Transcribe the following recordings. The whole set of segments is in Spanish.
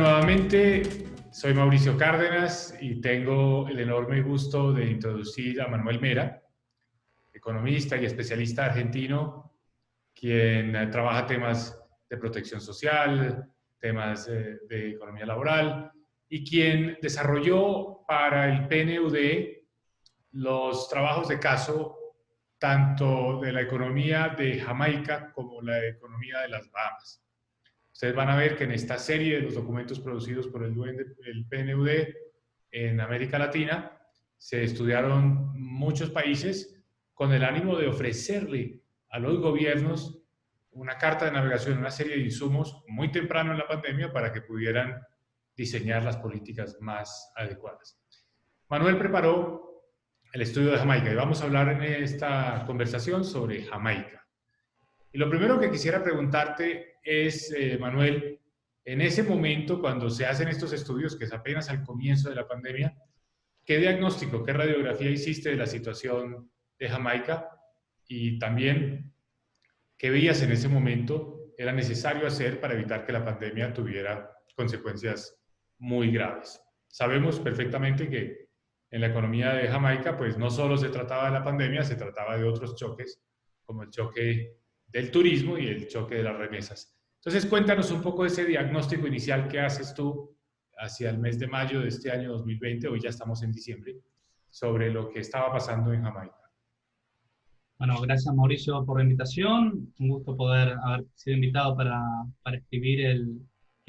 nuevamente, soy Mauricio Cárdenas y tengo el enorme gusto de introducir a Manuel Mera, economista y especialista argentino, quien trabaja temas de protección social, temas de economía laboral, y quien desarrolló para el PNUD los trabajos de caso tanto de la economía de Jamaica como la economía de las Bahamas. Ustedes van a ver que en esta serie de los documentos producidos por el PNUD en América Latina se estudiaron muchos países con el ánimo de ofrecerle a los gobiernos una carta de navegación, una serie de insumos muy temprano en la pandemia para que pudieran diseñar las políticas más adecuadas. Manuel preparó el estudio de Jamaica y vamos a hablar en esta conversación sobre Jamaica. Y lo primero que quisiera preguntarte es, Manuel, en ese momento cuando se hacen estos estudios, que es apenas al comienzo de la pandemia, ¿qué diagnóstico, qué radiografía hiciste de la situación de Jamaica? Y también, ¿qué veías en ese momento era necesario hacer para evitar que la pandemia tuviera consecuencias muy graves? Sabemos perfectamente que en la economía de Jamaica, pues no solo se trataba de la pandemia, se trataba de otros choques, como el choque del turismo y el choque de las remesas. Entonces, cuéntanos un poco de ese diagnóstico inicial que haces tú hacia el mes de mayo de este año 2020, hoy ya estamos en diciembre, sobre lo que estaba pasando en Jamaica. Bueno, gracias Mauricio por la invitación. Un gusto poder haber sido invitado para escribir el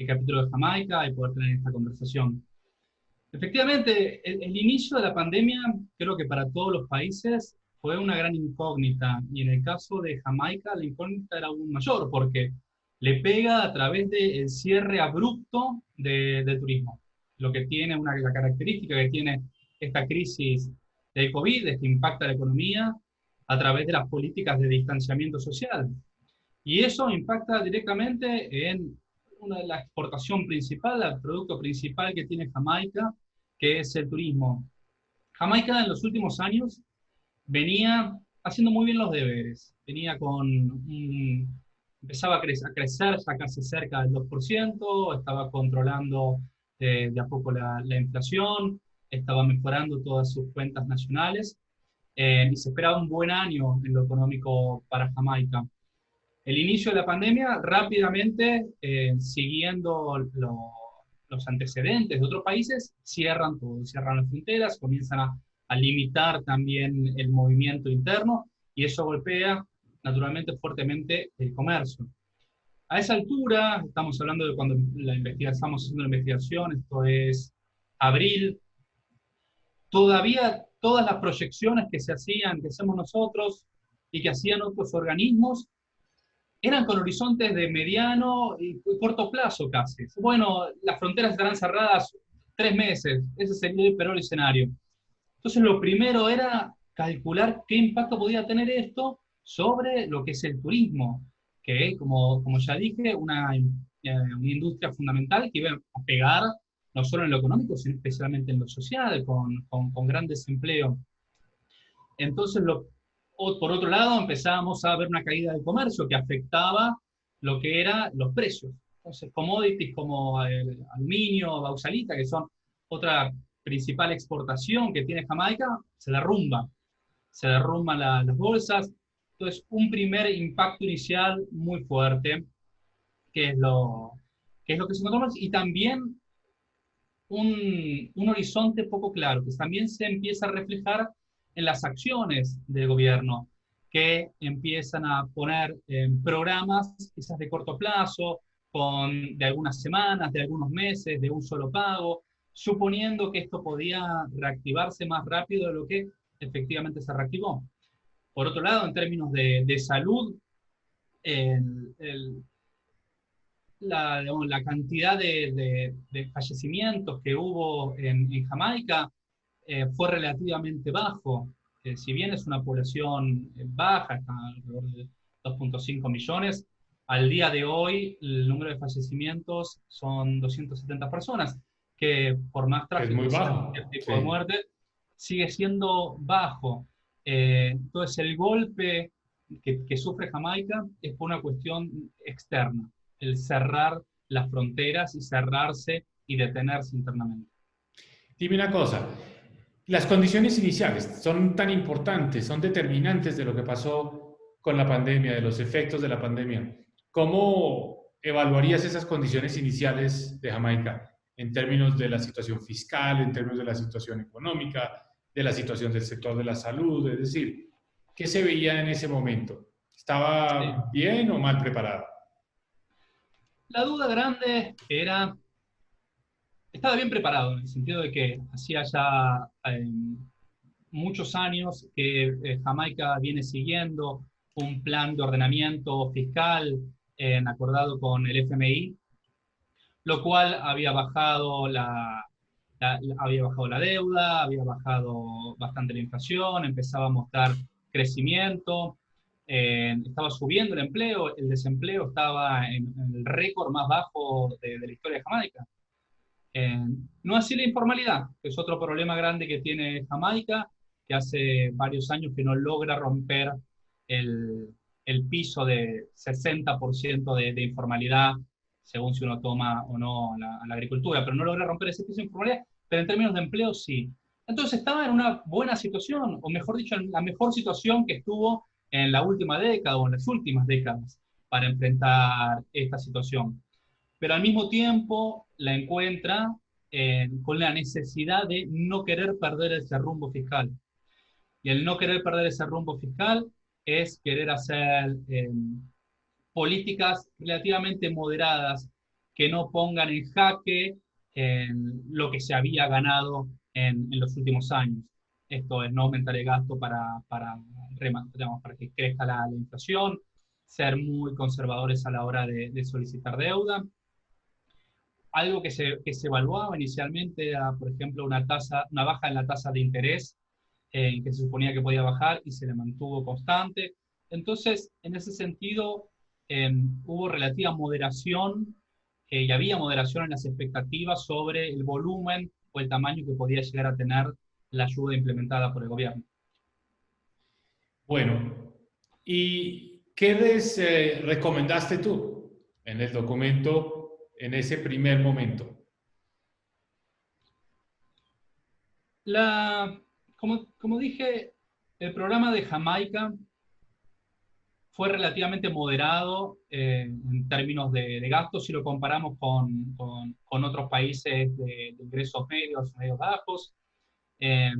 capítulo de Jamaica y poder tener esta conversación. Efectivamente, el inicio de la pandemia, creo que para todos los países fue una gran incógnita. Y en el caso de Jamaica, la incógnita era aún mayor porque le pega a través del cierre abrupto del turismo. Lo que tiene la característica que tiene esta crisis del COVID es que impacta la economía a través de las políticas de distanciamiento social. Y eso impacta directamente en la exportación principal, el producto principal que tiene Jamaica, que es el turismo. Jamaica en los últimos años venía haciendo muy bien los deberes, venía empezaba a crecer ya casi cerca del 2%, estaba controlando de a poco la inflación, estaba mejorando todas sus cuentas nacionales, y se esperaba un buen año en lo económico para Jamaica. El inicio de la pandemia, rápidamente, siguiendo los antecedentes de otros países, cierran todo, cierran las fronteras, comienzan a limitar también el movimiento interno, y eso golpea naturalmente fuertemente el comercio. A esa altura, estamos hablando de cuando estamos haciendo la investigación, esto es abril, todavía todas las proyecciones que se hacían, que hacemos nosotros y que hacían otros organismos, eran con horizontes de mediano y corto plazo casi. Bueno, las fronteras estarán cerradas 3 meses, ese sería el peor escenario. Entonces lo primero era calcular qué impacto podía tener esto sobre lo que es el turismo, que como ya dije, una industria fundamental que iba a pegar no solo en lo económico, sino especialmente en lo social, con gran desempleo. Entonces, por otro lado, empezábamos a ver una caída del comercio que afectaba lo que eran los precios. Entonces, commodities como el aluminio, bauxalita, que son otra principal exportación que tiene Jamaica, se derrumban las bolsas. Entonces, un primer impacto inicial muy fuerte, que es lo que se encontramos, y también un horizonte poco claro, que también se empieza a reflejar en las acciones del gobierno, que empiezan a poner programas quizás de corto plazo, de algunas semanas, de algunos meses, de un solo pago, suponiendo que esto podía reactivarse más rápido de lo que efectivamente se reactivó. Por otro lado, en términos de salud, el, el, la cantidad de fallecimientos que hubo en Jamaica fue relativamente bajo. Si bien es una población baja, está alrededor de 2.5 millones, al día de hoy el número de fallecimientos son 270 personas, que por más Es muy trágico sea cualquier bajo, tipo de sí. muerte, sigue siendo bajo. Entonces el golpe que sufre Jamaica es por una cuestión externa, el cerrar las fronteras y cerrarse y detenerse internamente. Dime una cosa, las condiciones iniciales son tan importantes, son determinantes de lo que pasó con la pandemia, de los efectos de la pandemia. ¿Cómo evaluarías esas condiciones iniciales de Jamaica en términos de la situación fiscal, en términos de la situación económica, de la situación del sector de la salud? Es decir, ¿qué se veía en ese momento? Sí. ¿Estaba bien o mal preparada? La duda grande era, estaba bien preparado en el sentido de que hacía ya muchos años que Jamaica viene siguiendo un plan de ordenamiento fiscal acordado con el FMI, lo cual había bajado había bajado la deuda, había bajado bastante la inflación, empezaba a mostrar crecimiento, estaba subiendo el empleo, el desempleo estaba en el récord más bajo de la historia de Jamaica. No así la informalidad, que es otro problema grande que tiene Jamaica, que hace varios años que no logra romper el, el piso de 60% de informalidad, según si uno toma o no a la agricultura, pero no logra romper ese piso de informalidad, pero en términos de empleo sí. Entonces estaba en una buena situación, o mejor dicho, en la mejor situación que estuvo en la última década o en las últimas décadas para enfrentar esta situación, pero al mismo tiempo la encuentra con la necesidad de no querer perder ese rumbo fiscal. Y el no querer perder ese rumbo fiscal es querer hacer políticas relativamente moderadas que no pongan en jaque lo que se había ganado en los últimos años. Esto es no aumentar el gasto digamos, para que crezca la inflación, ser muy conservadores a la hora de solicitar deuda. Algo que se evaluaba inicialmente era, por ejemplo, una baja en la tasa de interés, que se suponía que podía bajar y se le mantuvo constante. Entonces, en ese sentido, hubo relativa moderación y había moderación en las expectativas sobre el volumen o el tamaño que podía llegar a tener la ayuda implementada por el gobierno. Bueno, ¿y qué les recomendaste tú en el documento en ese primer momento? La, como dije, el programa de Jamaica fue relativamente moderado en términos de gastos si lo comparamos con otros países de ingresos medios bajos. Eh,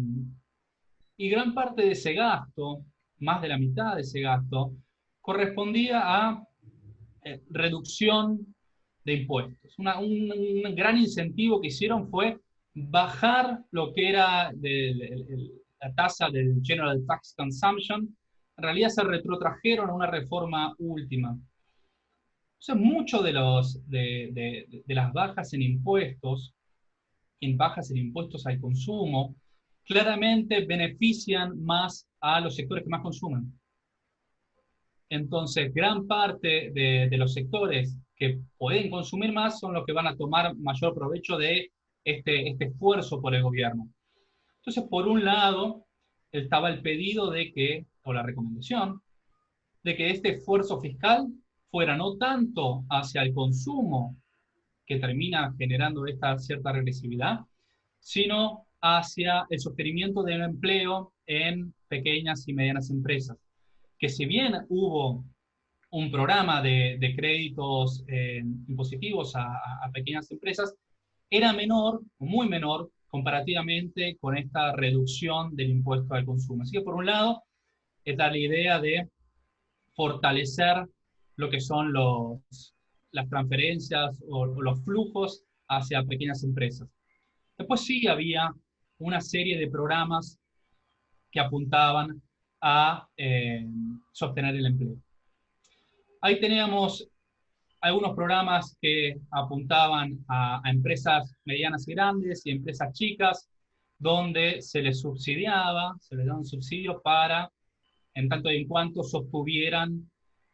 y gran parte de ese gasto, más de la mitad de ese gasto, correspondía a reducción de impuestos. Un gran incentivo que hicieron fue bajar lo que era la tasa del General Tax Consumption. En realidad se retrotrajeron a una reforma última. O sea, mucho de las bajas en impuestos al consumo, claramente benefician más a los sectores que más consumen. Entonces, gran parte de los sectores que pueden consumir más son los que van a tomar mayor provecho de este esfuerzo por el gobierno. Entonces, por un lado, estaba el pedido o la recomendación, de que este esfuerzo fiscal fuera no tanto hacia el consumo, que termina generando esta cierta regresividad, sino hacia el sostenimiento del empleo en pequeñas y medianas empresas. Que si bien hubo un programa de créditos impositivos a pequeñas empresas, era menor, muy menor, comparativamente con esta reducción del impuesto al consumo. Así que, por un lado, está la idea de fortalecer lo que son las transferencias o los flujos hacia pequeñas empresas. Después sí había una serie de programas que apuntaban a sostener el empleo. Ahí teníamos algunos programas que apuntaban a empresas medianas y grandes y empresas chicas, donde se les daba un subsidio para, en tanto y en cuanto sostuvieran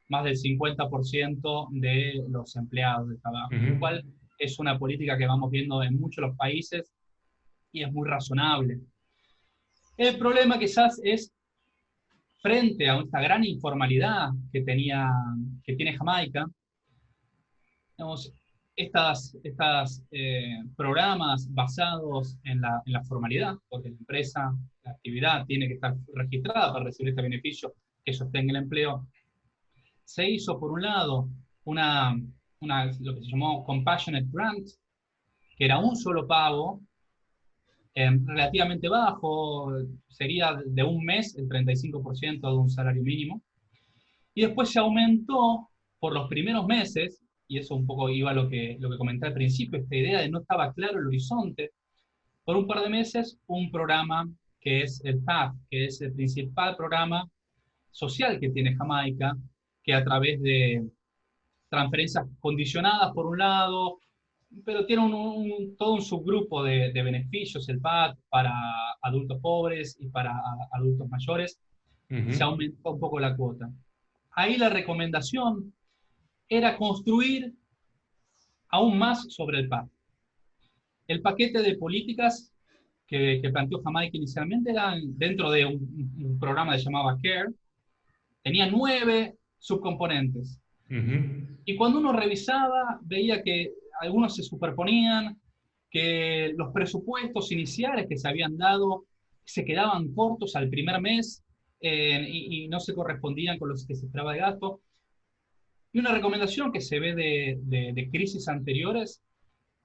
más del 50% de los empleados de trabajo, lo cual es una política que vamos viendo en muchos de los países y es muy razonable. El problema quizás es, frente a esta gran informalidad que tiene Jamaica, digamos, estas programas basados en la formalidad, porque la empresa, la actividad tiene que estar registrada para recibir este beneficio que sostenga el empleo, se hizo por un lado lo que se llamó Compassionate Grant, que era un solo pago, relativamente bajo, sería de un mes el 35% de un salario mínimo, y después se aumentó por los primeros meses, y eso un poco iba a lo que comenté al principio, esta idea de no estaba claro el horizonte, por un par de meses un programa que es el PAF, que es el principal programa social que tiene Jamaica, que a través de transferencias condicionadas por un lado, pero tiene todo un subgrupo de beneficios, el PAD, para adultos pobres y para adultos mayores, se aumentó un poco la cuota. Ahí la recomendación era construir aún más sobre el PAD. El paquete de políticas que planteó Jamaica inicialmente eran dentro de un programa que se llamaba CARE, tenía 9 subcomponentes. Y cuando uno revisaba, veía que algunos se superponían, que los presupuestos iniciales que se habían dado se quedaban cortos al primer mes y no se correspondían con los que se esperaba de gasto. Y una recomendación que se ve de crisis anteriores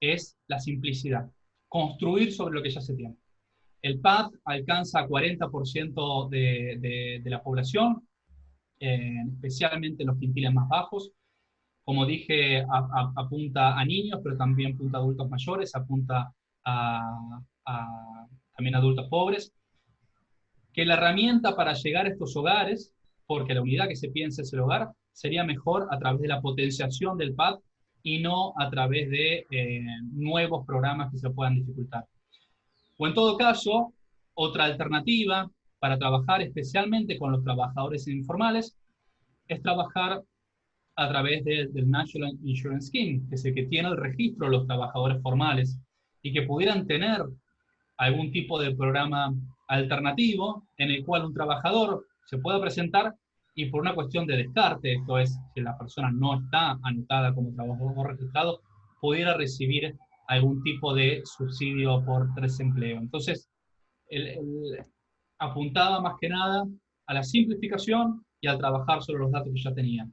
es la simplicidad, construir sobre lo que ya se tiene. El PAD alcanza 40% de la población, especialmente los quintiles más bajos. Como dije, apunta a niños, pero también apunta a adultos mayores, apunta también a adultos pobres. Que la herramienta para llegar a estos hogares, porque la unidad que se piensa es el hogar, sería mejor a través de la potenciación del PAD y no a través de nuevos programas que se puedan dificultar. O en todo caso, otra alternativa para trabajar especialmente con los trabajadores informales es trabajar a través del National Insurance Scheme, que es el que tiene el registro de los trabajadores formales, y que pudieran tener algún tipo de programa alternativo en el cual un trabajador se pueda presentar y por una cuestión de descarte, esto es, si la persona no está anotada como trabajador registrado, pudiera recibir algún tipo de subsidio por desempleo. Entonces, apuntaba más que nada a la simplificación y al trabajar sobre los datos que ya tenían.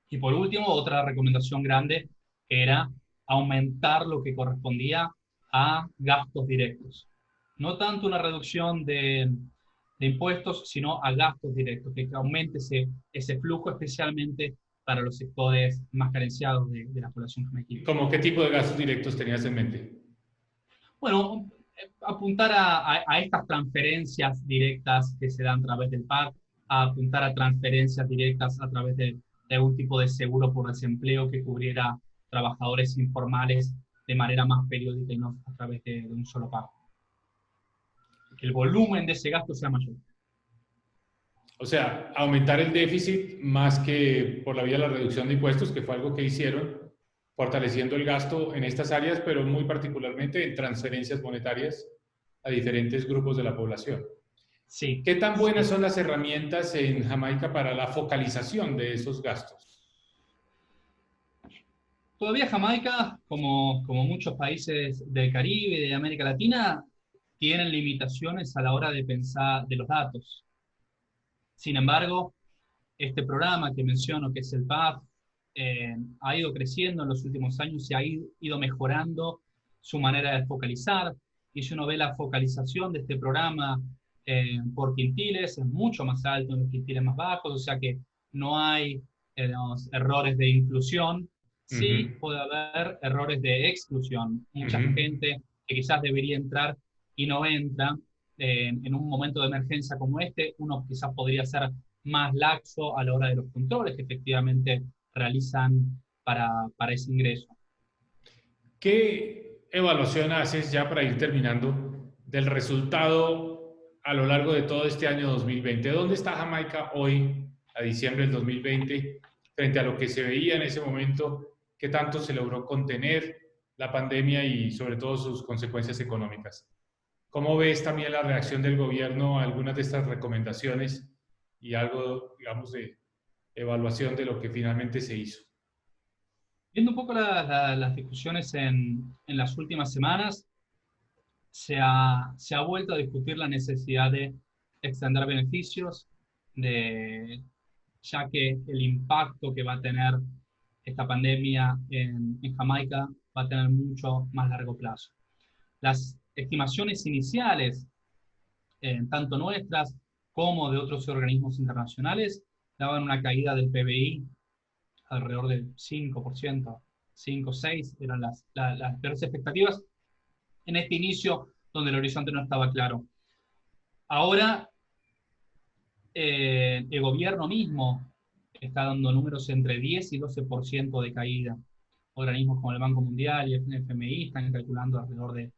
Y por último, otra recomendación grande era aumentar lo que correspondía a gastos directos. No tanto una reducción de impuestos, sino a gastos directos, que aumente ese flujo, especialmente para los sectores más carenciados de la población jamaiquina. ¿Cómo qué tipo de gastos directos tenías en mente? Bueno, apuntar a estas transferencias directas que se dan a través del PAC, a apuntar a transferencias directas a través de algún tipo de seguro por desempleo que cubriera trabajadores informales de manera más periódica y no a través de un solo pago. Que el volumen de ese gasto sea mayor. O sea, aumentar el déficit más que por la vía de la reducción de impuestos, que fue algo que hicieron, fortaleciendo el gasto en estas áreas, pero muy particularmente en transferencias monetarias a diferentes grupos de la población. Sí. ¿Qué tan buenas son las herramientas en Jamaica para la focalización de esos gastos? Todavía Jamaica, como muchos países del Caribe y de América Latina, tienen limitaciones a la hora de pensar de los datos. Sin embargo, este programa que menciono, que es el PAF, ha ido creciendo en los últimos años y ha ido mejorando su manera de focalizar. Y si uno ve la focalización de este programa por quintiles, es mucho más alto en los quintiles más bajos, o sea que no hay errores de inclusión, sí puede haber errores de exclusión. Mucha gente que quizás debería entrar y no entra, en un momento de emergencia como este, uno quizás podría ser más laxo a la hora de los controles que efectivamente realizan para ese ingreso. ¿Qué evaluación haces, ya para ir terminando, del resultado a lo largo de todo este año 2020? ¿Dónde está Jamaica hoy, a diciembre del 2020, frente a lo que se veía en ese momento? ¿Qué tanto se logró contener la pandemia y sobre todo sus consecuencias económicas? ¿Cómo ves también la reacción del gobierno a algunas de estas recomendaciones y algo, digamos, de evaluación de lo que finalmente se hizo? Viendo un poco las discusiones en las últimas semanas, se ha vuelto a discutir la necesidad de extender beneficios, ya que el impacto que va a tener esta pandemia en Jamaica va a tener mucho más largo plazo. Las estimaciones iniciales, tanto nuestras como de otros organismos internacionales, daban una caída del PBI alrededor del 5%, 5, 6 eran las peores expectativas en este inicio donde el horizonte no estaba claro. Ahora, el gobierno mismo está dando números entre 10 y 12% de caída. Organismos como el Banco Mundial y el FMI están calculando alrededor de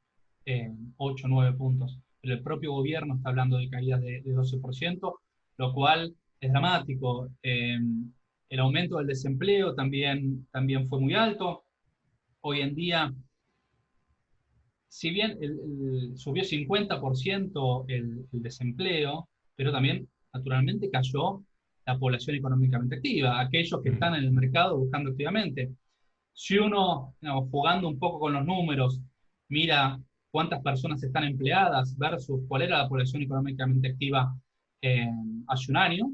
8 o 9 puntos. Pero el propio gobierno está hablando de caídas de 12%, lo cual es dramático. El aumento del desempleo también fue muy alto. Hoy en día, si bien subió 50% el desempleo, pero también naturalmente cayó la población económicamente activa, aquellos que están en el mercado buscando activamente. Si uno, jugando un poco con los números, mira cuántas personas están empleadas versus cuál era la población económicamente activa hace un año,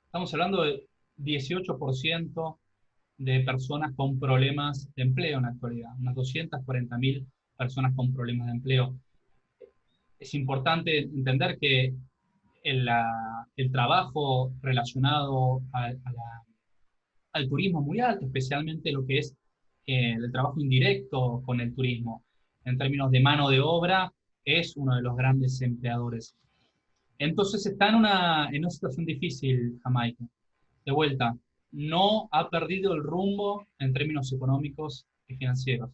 estamos hablando de 18% de personas con problemas de empleo en la actualidad, unas 240.000 personas con problemas de empleo. Es importante entender que el trabajo relacionado al turismo es muy alto, especialmente lo que es el trabajo indirecto con el turismo. En términos de mano de obra, es uno de los grandes empleadores. Entonces está en una situación difícil Jamaica. De vuelta, no ha perdido el rumbo en términos económicos y financieros,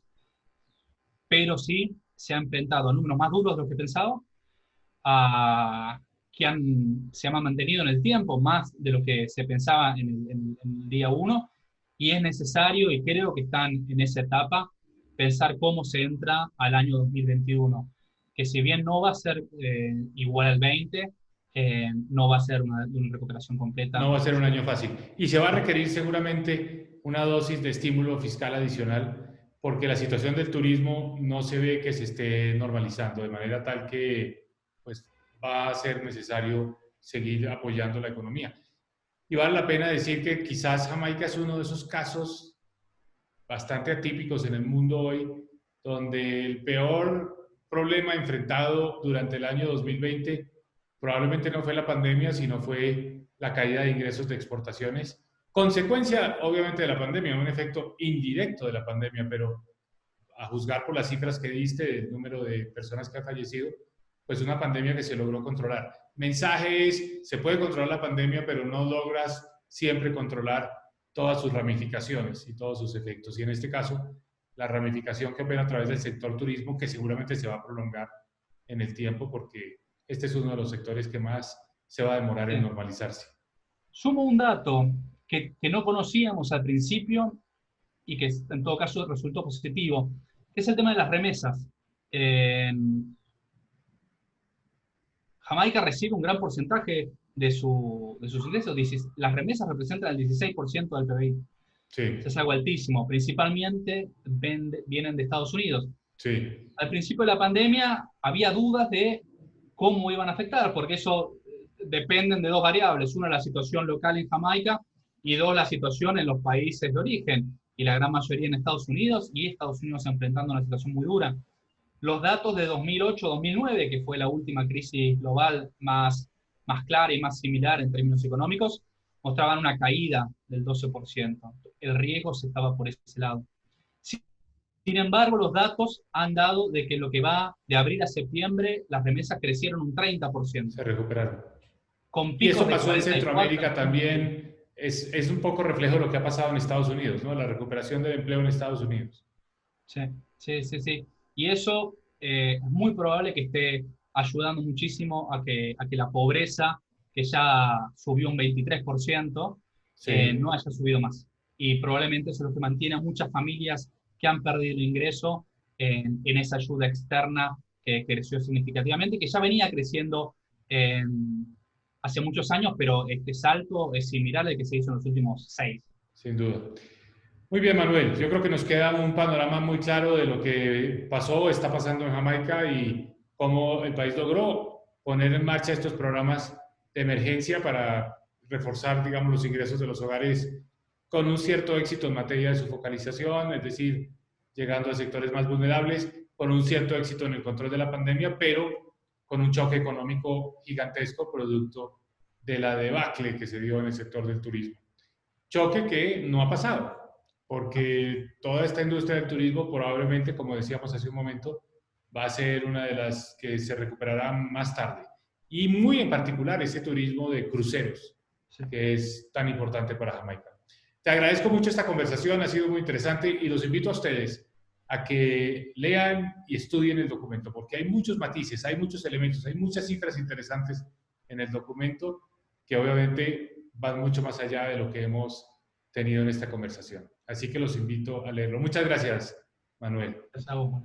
pero sí se ha enfrentado a números más duros de lo que pensaba, se han mantenido en el tiempo más de lo que se pensaba en el día 1, y es necesario, y creo que están en esa etapa, pensar cómo se entra al año 2021, que si bien no va a ser igual al 20, no va a ser una recuperación completa. No va a ser un año fácil. Y se va a requerir seguramente una dosis de estímulo fiscal adicional, porque la situación del turismo no se ve que se esté normalizando, de manera tal que pues, va a ser necesario seguir apoyando la economía. Y vale la pena decir que quizás Jamaica es uno de esos casos bastante atípicos en el mundo hoy, donde el peor problema enfrentado durante el año 2020 probablemente no fue la pandemia, sino fue la caída de ingresos de exportaciones, consecuencia obviamente de la pandemia, un efecto indirecto de la pandemia, pero a juzgar por las cifras que diste del número de personas que han fallecido, pues una pandemia que se logró controlar. Mensaje es, se puede controlar la pandemia, pero no logras siempre controlar todas sus ramificaciones y todos sus efectos. Y en este caso, la ramificación que opera a través del sector turismo, que seguramente se va a prolongar en el tiempo, porque este es uno de los sectores que más se va a demorar en normalizarse. Sumo un dato que no conocíamos al principio y que en todo caso resultó positivo, que es el tema de las remesas. Jamaica recibe un gran porcentaje de sus ingresos. Las remesas representan el 16% del PBI. Sí. Es algo altísimo. Principalmente vienen de Estados Unidos. Sí. Al principio de la pandemia había dudas de cómo iban a afectar, porque eso dependen de dos variables. Una, la situación local en Jamaica, y dos, la situación en los países de origen, y la gran mayoría en Estados Unidos, y Estados Unidos enfrentando una situación muy dura. Los datos de 2008-2009, que fue la última crisis global más clara y más similar en términos económicos, mostraban una caída del 12%. El riesgo se estaba por ese lado. Sin embargo, los datos han dado de que lo que va de abril a septiembre, las remesas crecieron un 30%. Se recuperaron. Con y eso pasó en 44, Centroamérica también. Es un poco reflejo de lo que ha pasado en Estados Unidos, ¿no? La recuperación del empleo en Estados Unidos. Sí, sí, sí, sí. Y eso es muy probable que esté ayudando muchísimo a que la pobreza, que ya subió un 23%, Sí. no haya subido más. Y probablemente eso es lo que mantiene a muchas familias que han perdido el ingreso en esa ayuda externa que creció significativamente, que ya venía creciendo hace muchos años, pero este salto es similar al que se hizo en los últimos 6. Sin duda. Muy bien, Manuel. Yo creo que nos queda un panorama muy claro de lo que pasó, está pasando en Jamaica y cómo el país logró poner en marcha estos programas de emergencia para reforzar, digamos, los ingresos de los hogares con un cierto éxito en materia de su focalización, es decir, llegando a sectores más vulnerables, con un cierto éxito en el control de la pandemia, pero con un choque económico gigantesco producto de la debacle que se dio en el sector del turismo. Choque que no ha pasado, porque toda esta industria del turismo probablemente, como decíamos hace un momento, va a ser una de las que se recuperará más tarde. Y muy en particular ese turismo de cruceros, Sí. que es tan importante para Jamaica. Te agradezco mucho esta conversación, ha sido muy interesante y los invito a ustedes a que lean y estudien el documento, porque hay muchos matices, hay muchos elementos, hay muchas cifras interesantes en el documento que obviamente van mucho más allá de lo que hemos tenido en esta conversación. Así que los invito a leerlo. Muchas gracias, Manuel. Gracias a vos.